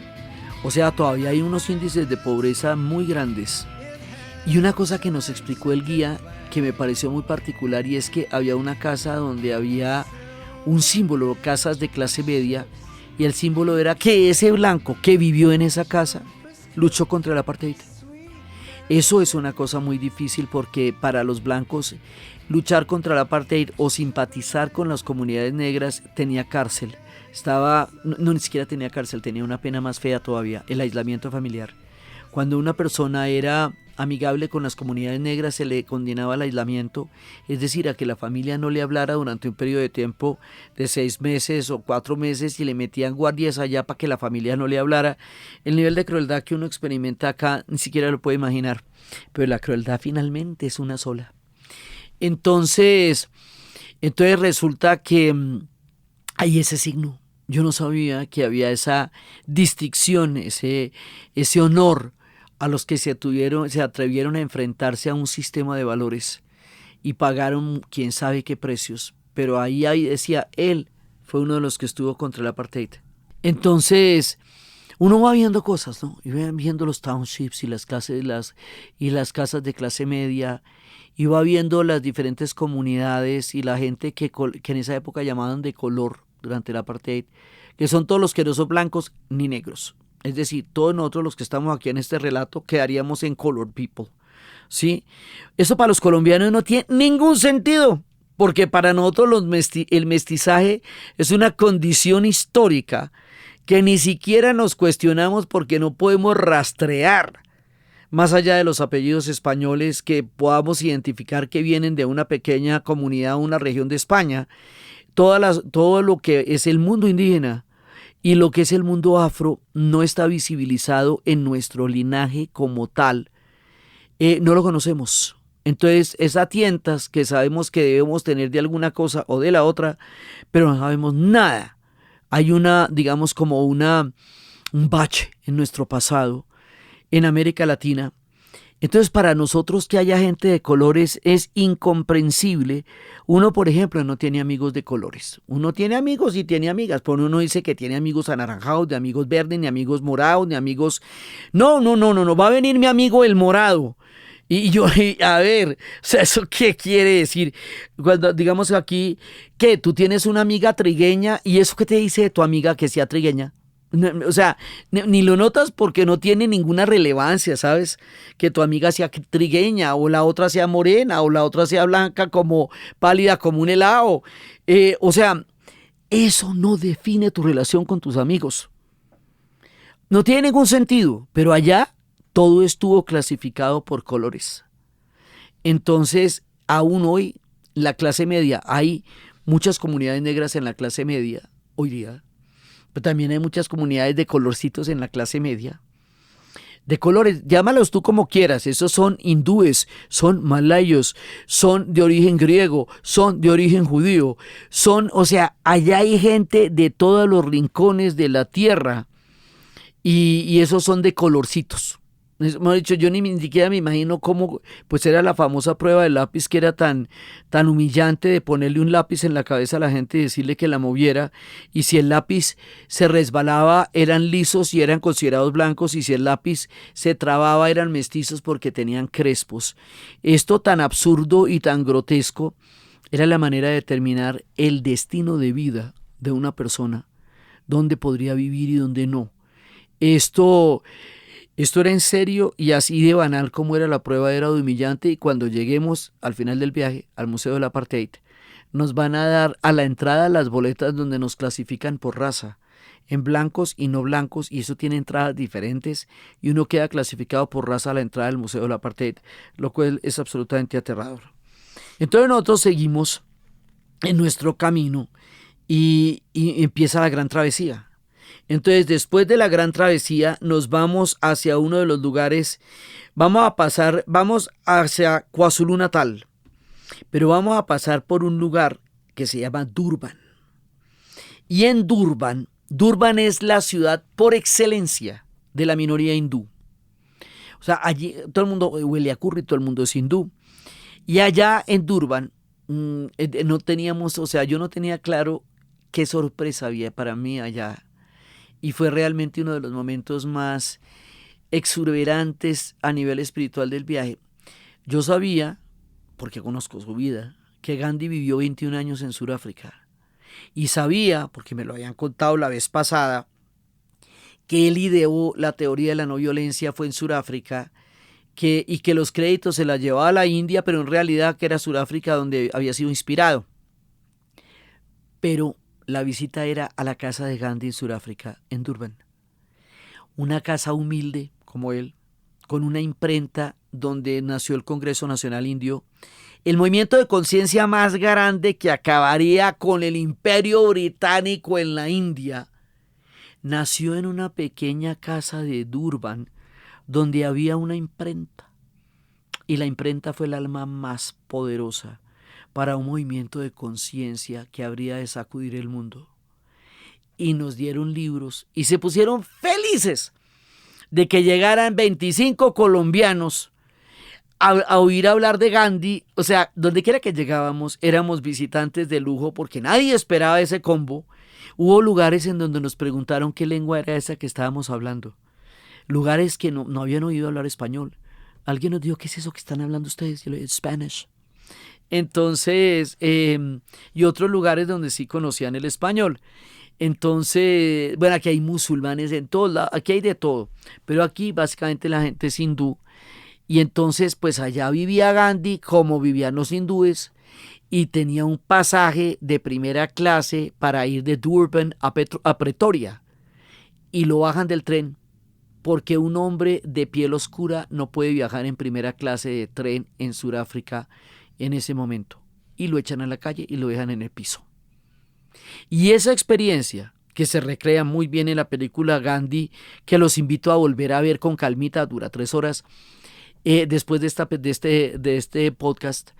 O sea, todavía hay unos índices de pobreza muy grandes. Y una cosa que nos explicó el guía, que me pareció muy particular, y es que había una casa donde había un símbolo, casas de clase media, y el símbolo era que ese blanco que vivió en esa casa luchó contra el apartheid. Eso es una cosa muy difícil porque para los blancos luchar contra el apartheid o simpatizar con las comunidades negras tenía cárcel. Ni siquiera tenía cárcel, tenía una pena más fea todavía, el aislamiento familiar. Cuando una persona era amigable con las comunidades negras se le condenaba al aislamiento, es decir, a que la familia no le hablara durante un periodo de tiempo de 6 meses o 4 meses y le metían guardias allá para que la familia no le hablara. El nivel de crueldad que uno experimenta acá ni siquiera lo puede imaginar, pero la crueldad finalmente es una sola. Entonces resulta que hay ese signo. Yo no sabía que había esa distinción, ese honor a los que se atrevieron a enfrentarse a un sistema de valores y pagaron quién sabe qué precios, pero ahí decía, él fue uno de los que estuvo contra el apartheid. Entonces, uno va viendo cosas, ¿no? Y va viendo los townships y las casas de clase media, y va viendo las diferentes comunidades y la gente que en esa época llamaban de color, durante el apartheid, que son todos los que no son blancos ni negros. Es decir, todos nosotros los que estamos aquí en este relato quedaríamos en colored people, ¿sí? Eso para los colombianos no tiene ningún sentido, porque para nosotros el mestizaje es una condición histórica que ni siquiera nos cuestionamos porque no podemos rastrear más allá de los apellidos españoles que podamos identificar que vienen de una pequeña comunidad, una región de España. Todo lo que es el mundo indígena y lo que es el mundo afro no está visibilizado en nuestro linaje como tal. No lo conocemos. Entonces es a tientas que sabemos que debemos tener de alguna cosa o de la otra, pero no sabemos nada. Hay digamos como un bache en nuestro pasado, en América Latina. Entonces para nosotros que haya gente de colores es incomprensible. Uno, por ejemplo, no tiene amigos de colores. Uno tiene amigos y tiene amigas, pero uno dice que tiene amigos anaranjados, de amigos verdes, ni amigos morados, ni amigos... No, va a venir mi amigo el morado. Y yo, a ver, o sea, ¿eso qué quiere decir? Cuando digamos aquí, que tú tienes una amiga trigueña, ¿y eso qué te dice de tu amiga que sea trigueña? O sea, ni lo notas porque no tiene ninguna relevancia, ¿sabes? Que tu amiga sea trigueña, o la otra sea morena, o la otra sea blanca, como pálida como un helado. O sea, eso no define tu relación con tus amigos. No tiene ningún sentido, pero allá todo estuvo clasificado por colores. Entonces, aún hoy, la clase media, hay muchas comunidades negras en la clase media hoy día, pero también hay muchas comunidades de colorcitos en la clase media. De colores, llámalos tú como quieras, esos son hindúes, son malayos, son de origen griego, son de origen judío, o sea, allá hay gente de todos los rincones de la tierra y esos son de colorcitos. Hemos dicho, yo ni siquiera me imagino cómo, pues era la famosa prueba del lápiz que era tan humillante de ponerle un lápiz en la cabeza a la gente y decirle que la moviera, y si el lápiz se resbalaba eran lisos y eran considerados blancos, y si el lápiz se trababa eran mestizos porque tenían crespos. Esto tan absurdo y tan grotesco era la manera de determinar el destino de vida de una persona, dónde podría vivir y dónde no. Esto era en serio y así de banal como era la prueba, era de humillante, y cuando lleguemos al final del viaje al Museo del Apartheid nos van a dar a la entrada las boletas donde nos clasifican por raza, en blancos y no blancos, y eso tiene entradas diferentes y uno queda clasificado por raza a la entrada del Museo del Apartheid, lo cual es absolutamente aterrador. Entonces nosotros seguimos en nuestro camino y empieza la gran travesía. Entonces, después de la gran travesía, nos vamos hacia uno de los lugares, vamos hacia KwaZulu-Natal, pero vamos a pasar por un lugar que se llama Durban. Y en Durban es la ciudad por excelencia de la minoría hindú. O sea, allí todo el mundo huele a curry, todo el mundo es hindú. Y allá en Durban no teníamos, o sea, yo no tenía claro qué sorpresa había para mí allá. Y fue realmente uno de los momentos más exuberantes a nivel espiritual del viaje. Yo sabía, porque conozco su vida, que Gandhi vivió 21 años en Sudáfrica. Y sabía, porque me lo habían contado la vez pasada, que él ideó la teoría de la no violencia fue en Sudáfrica, y que los créditos se la llevaba a la India, pero en realidad que era Sudáfrica donde había sido inspirado. Pero la visita era a la casa de Gandhi en Sudáfrica, en Durban. Una casa humilde, como él, con una imprenta donde nació el Congreso Nacional Indio, el movimiento de conciencia más grande que acabaría con el Imperio Británico en la India, nació en una pequeña casa de Durban, donde había una imprenta. Y la imprenta fue el alma más poderosa para un movimiento de conciencia que habría de sacudir el mundo. Y nos dieron libros y se pusieron felices de que llegaran 25 colombianos a oír hablar de Gandhi. O sea, donde quiera que llegábamos éramos visitantes de lujo porque nadie esperaba ese combo. Hubo lugares en donde nos preguntaron qué lengua era esa que estábamos hablando. Lugares que no habían oído hablar español. Alguien nos dijo, ¿qué es eso que están hablando ustedes? Yo le dije, Spanish. Entonces, y otros lugares donde sí conocían el español. Entonces, bueno, aquí hay musulmanes en todos lados, aquí hay de todo, pero aquí básicamente la gente es hindú. Y entonces, pues allá vivía Gandhi como vivían los hindúes y tenía un pasaje de primera clase para ir de Durban a Pretoria. Y lo bajan del tren porque un hombre de piel oscura no puede viajar en primera clase de tren en Sudáfrica en ese momento. Y lo echan a la calle y lo dejan en el piso. Y esa experiencia, que se recrea muy bien en la película Gandhi, que los invito a volver a ver con calmita, dura 3 horas, después de este podcast,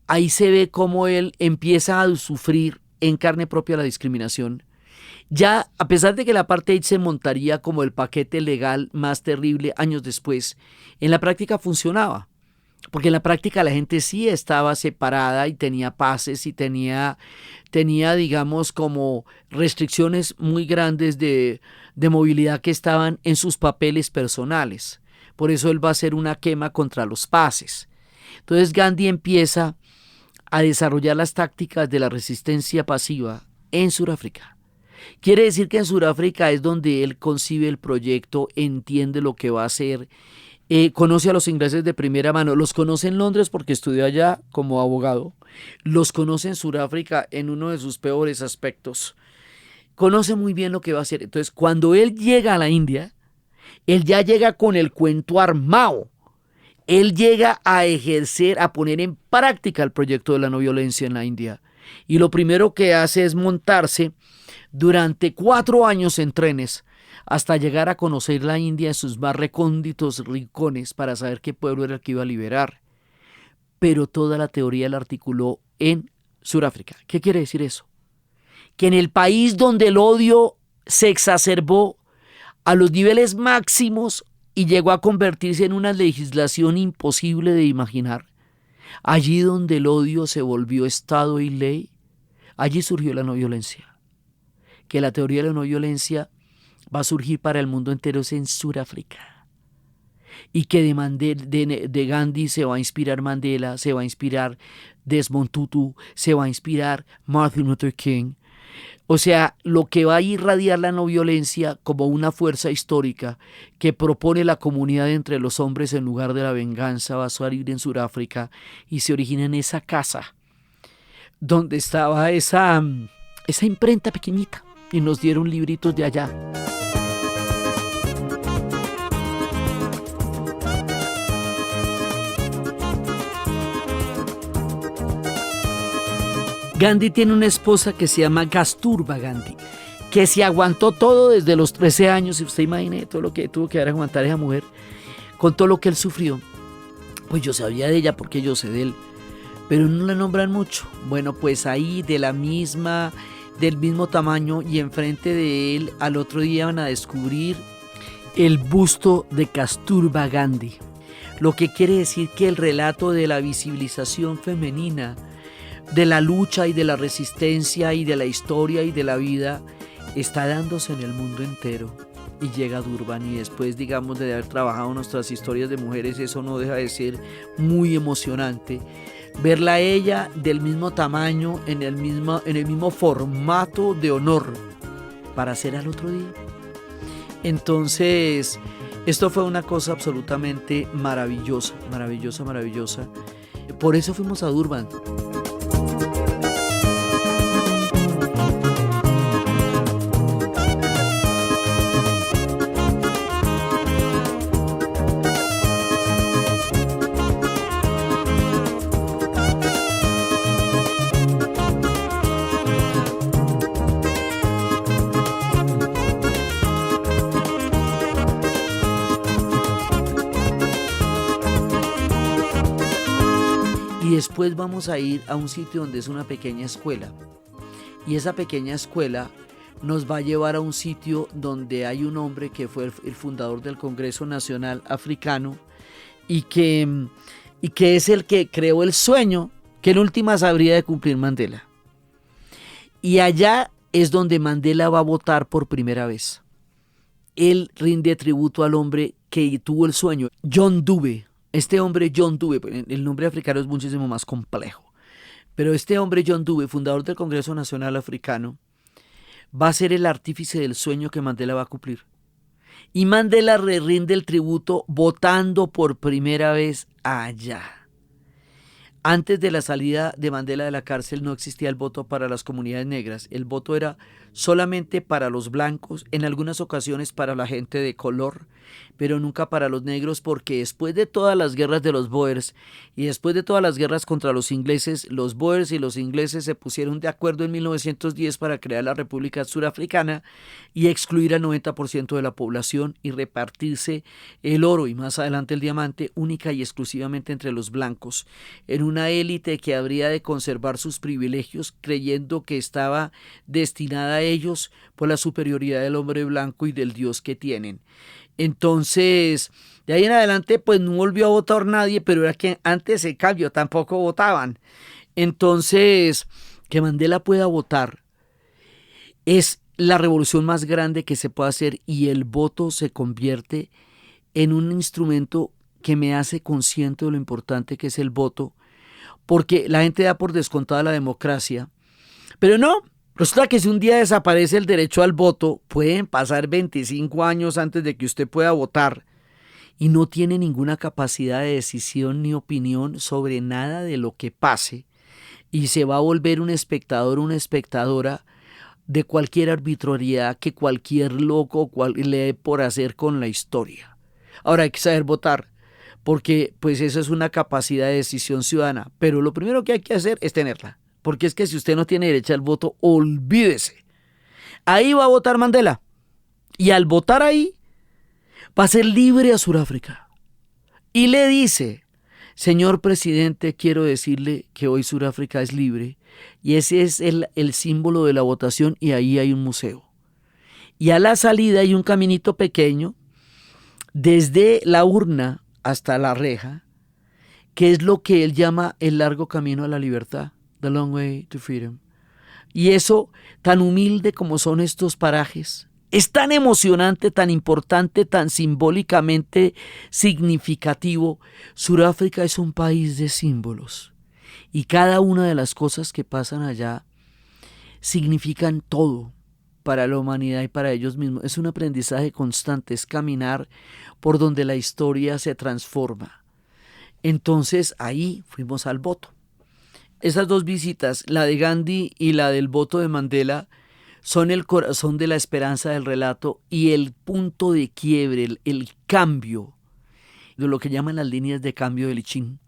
ahí se ve cómo él empieza a sufrir en carne propia la discriminación. Ya, a pesar de que el apartheid se montaría como el paquete legal más terrible años después, en la práctica funcionaba. Porque en la práctica la gente sí estaba separada y tenía pases y tenía digamos, como restricciones muy grandes de movilidad que estaban en sus papeles personales. Por eso él va a hacer una quema contra los pases. Entonces Gandhi empieza a desarrollar las tácticas de la resistencia pasiva en Sudáfrica. Quiere decir que en Sudáfrica es donde él concibe el proyecto, entiende lo que va a hacer, conoce a los ingleses de primera mano, los conoce en Londres porque estudió allá como abogado, los conoce en Sudáfrica en uno de sus peores aspectos, conoce muy bien lo que va a hacer. Entonces, cuando él llega a la India, él ya llega con el cuento armado, él llega a ejercer, a poner en práctica el proyecto de la no violencia en la India, y lo primero que hace es montarse durante 4 años en trenes hasta llegar a conocer la India en sus más recónditos rincones para saber qué pueblo era el que iba a liberar. Pero toda la teoría la articuló en Sudáfrica. ¿Qué quiere decir eso? Que en el país donde el odio se exacerbó a los niveles máximos y llegó a convertirse en una legislación imposible de imaginar, allí donde el odio se volvió Estado y ley, allí surgió la no violencia. Que la teoría de la no violencia va a surgir para el mundo entero en Sudáfrica. Y que de Gandhi se va a inspirar Mandela, se va a inspirar Desmond Tutu, se va a inspirar Martin Luther King. O sea, lo que va a irradiar la no violencia como una fuerza histórica que propone la comunidad entre los hombres en lugar de la venganza va a salir en Sudáfrica y se origina en esa casa donde estaba esa imprenta pequeñita y nos dieron libritos de allá. Gandhi tiene una esposa que se llama Kasturba Gandhi, que se aguantó todo desde los 13 años, si usted imagine todo lo que tuvo que dar a aguantar a esa mujer, con todo lo que él sufrió. Pues yo sabía de ella porque yo sé de él, pero no la nombran mucho. Bueno, pues ahí del mismo tamaño y enfrente de él al otro día van a descubrir el busto de Kasturba Gandhi, lo que quiere decir que el relato de la visibilización femenina, de la lucha y de la resistencia y de la historia y de la vida está dándose en el mundo entero. Y llega a Durban y después, digamos, de haber trabajado nuestras historias de mujeres, eso no deja de ser muy emocionante. Verla a ella del mismo tamaño, en el mismo formato de honor para hacer al otro día. Entonces, esto fue una cosa absolutamente maravillosa, maravillosa, maravillosa. Por eso fuimos a Durban. Y después vamos a ir a un sitio donde es una pequeña escuela. Y esa pequeña escuela nos va a llevar a un sitio donde hay un hombre que fue el fundador del Congreso Nacional Africano y que es el que creó el sueño que en últimas habría de cumplir Mandela. Y allá es donde Mandela va a votar por primera vez. Él rinde tributo al hombre que tuvo el sueño, John Dube, Este hombre John Dewey, el nombre africano es muchísimo más complejo, pero este hombre John Dewey, fundador del Congreso Nacional Africano, va a ser el artífice del sueño que Mandela va a cumplir. Y Mandela le rinde el tributo votando por primera vez allá. Antes de la salida de Mandela de la cárcel no existía el voto para las comunidades negras. El voto era solamente para los blancos, en algunas ocasiones para la gente de color, pero nunca para los negros, porque después de todas las guerras de los Boers y después de todas las guerras contra los ingleses, los Boers y los ingleses se pusieron de acuerdo en 1910 para crear la República Surafricana y excluir al 90% de la población y repartirse el oro y más adelante el diamante única y exclusivamente entre los blancos, en una élite que habría de conservar sus privilegios creyendo que estaba destinada a ellos por la superioridad del hombre blanco y del Dios que tienen. Entonces, de ahí en adelante, pues no volvió a votar nadie, pero era que antes en cambio tampoco votaban. Entonces, que Mandela pueda votar es la revolución más grande que se puede hacer y el voto se convierte en un instrumento que me hace consciente de lo importante que es el voto, porque la gente da por descontada la democracia, pero no. Resulta que si un día desaparece el derecho al voto, pueden pasar 25 años antes de que usted pueda votar y no tiene ninguna capacidad de decisión ni opinión sobre nada de lo que pase y se va a volver un espectador o una espectadora de cualquier arbitrariedad que cualquier loco le dé por hacer con la historia. Ahora hay que saber votar, porque pues eso es una capacidad de decisión ciudadana, pero lo primero que hay que hacer es tenerla. Porque es que si usted no tiene derecho al voto, olvídese. Ahí va a votar Mandela. Y al votar ahí, va a ser libre a Sudáfrica. Y le dice, señor presidente, quiero decirle que hoy Sudáfrica es libre. Y ese es el símbolo de la votación y ahí hay un museo. Y a la salida hay un caminito pequeño, desde la urna hasta la reja, que es lo que él llama el largo camino a la libertad. The long way to freedom. Y eso, tan humilde como son estos parajes, es tan emocionante, tan importante, tan simbólicamente significativo. Sudáfrica es un país de símbolos y cada una de las cosas que pasan allá significan todo para la humanidad y para ellos mismos. Es un aprendizaje constante, es caminar por donde la historia se transforma. Entonces ahí fuimos al voto. Esas dos visitas, la de Gandhi y la del voto de Mandela, son el corazón de la esperanza del relato y el punto de quiebre, el cambio, de lo que llaman las líneas de cambio de Lichín,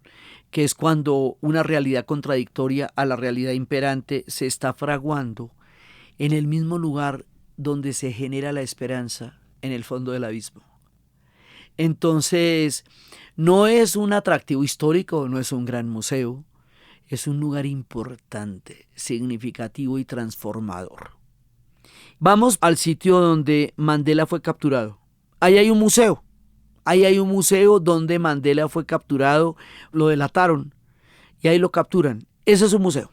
que es cuando una realidad contradictoria a la realidad imperante se está fraguando en el mismo lugar donde se genera la esperanza, en el fondo del abismo. Entonces, no es un atractivo histórico, no es un gran museo, es un lugar importante, significativo y transformador. Vamos al sitio donde Mandela fue capturado. Ahí hay un museo. Ahí hay un museo donde Mandela fue capturado, lo delataron y ahí lo capturan. Ese es un museo.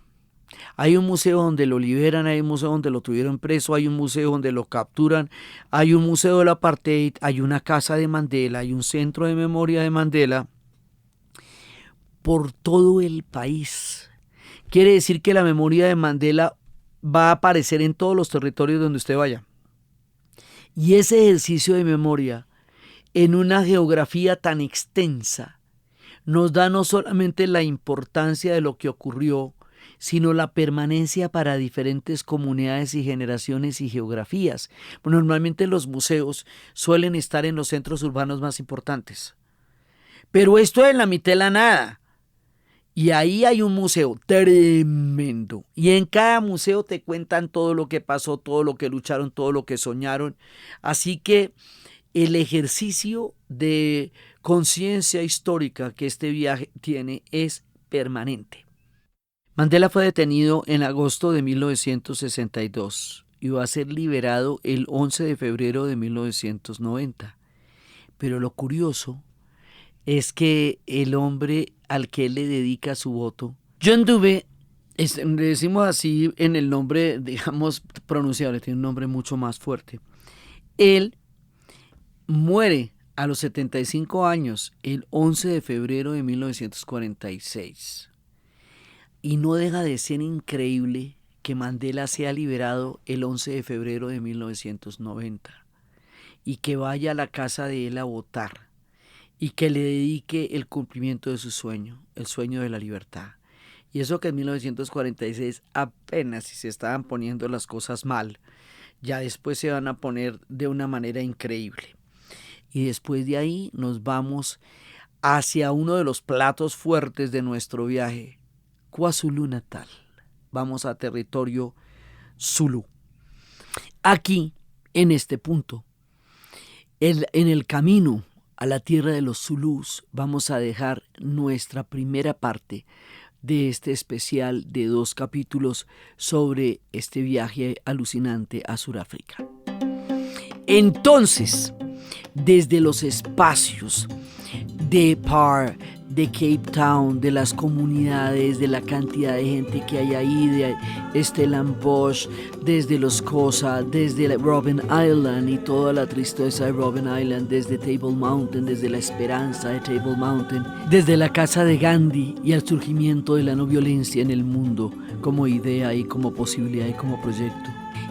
Hay un museo donde lo liberan, hay un museo donde lo tuvieron preso, hay un museo donde lo capturan, hay un museo del apartheid, hay una casa de Mandela, hay un centro de memoria de Mandela. Por todo el país. Quiere decir que la memoria de Mandela va a aparecer en todos los territorios donde usted vaya. Y ese ejercicio de memoria, en una geografía tan extensa, nos da no solamente la importancia de lo que ocurrió, sino la permanencia para diferentes comunidades y generaciones y geografías. Normalmente los museos suelen estar en los centros urbanos más importantes. Pero esto es en la mitad de la nada. Y ahí hay un museo tremendo. Y en cada museo te cuentan todo lo que pasó, todo lo que lucharon, todo lo que soñaron. Así que el ejercicio de conciencia histórica que este viaje tiene es permanente. Mandela fue detenido en agosto de 1962 y va a ser liberado el 11 de febrero de 1990. Pero lo curioso es que el hombre al que él le dedica su voto, John Dewey, le decimos así en el nombre, digamos, pronunciable, tiene un nombre mucho más fuerte. Él muere a los 75 años, el 11 de febrero de 1946. Y no deja de ser increíble que Mandela sea liberado el 11 de febrero de 1990 y que vaya a la casa de él a votar y que le dedique el cumplimiento de su sueño, el sueño de la libertad. Y eso que en 1946 apenas si se estaban poniendo las cosas mal, ya después se van a poner de una manera increíble. Y después de ahí nos vamos hacia uno de los platos fuertes de nuestro viaje, KwaZulu-Natal. Vamos a territorio Zulu. Aquí, en este punto, en el camino a la tierra de los Zulús, vamos a dejar nuestra primera parte de este especial de 2 capítulos sobre este viaje alucinante a Sudáfrica. Entonces, desde los espacios de PAR, de Cape Town, de las comunidades, de la cantidad de gente que hay ahí, de Stellenbosch, desde los Xhosa, desde Robben Island y toda la tristeza de Robben Island, desde Table Mountain, desde la esperanza de Table Mountain, desde la casa de Gandhi y el surgimiento de la no violencia en el mundo como idea y como posibilidad y como proyecto,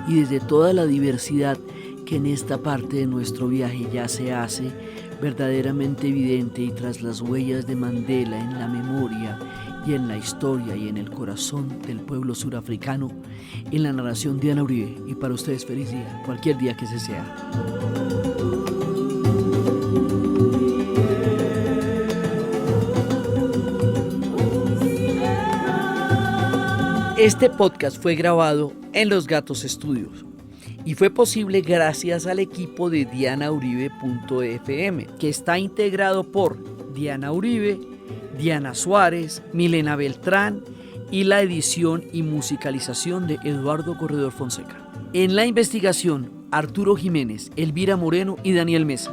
y desde toda la diversidad que en esta parte de nuestro viaje ya se hace verdaderamente evidente y tras las huellas de Mandela en la memoria y en la historia y en el corazón del pueblo surafricano, en la narración de Diana Uribe. Y para ustedes feliz día, cualquier día que se sea. Este podcast fue grabado en Los Gatos Studios y fue posible gracias al equipo de dianauribe.fm, que está integrado por Diana Uribe, Diana Suárez, Milena Beltrán y la edición y musicalización de Eduardo Corredor Fonseca. En la investigación, Arturo Jiménez, Elvira Moreno y Daniel Mesa.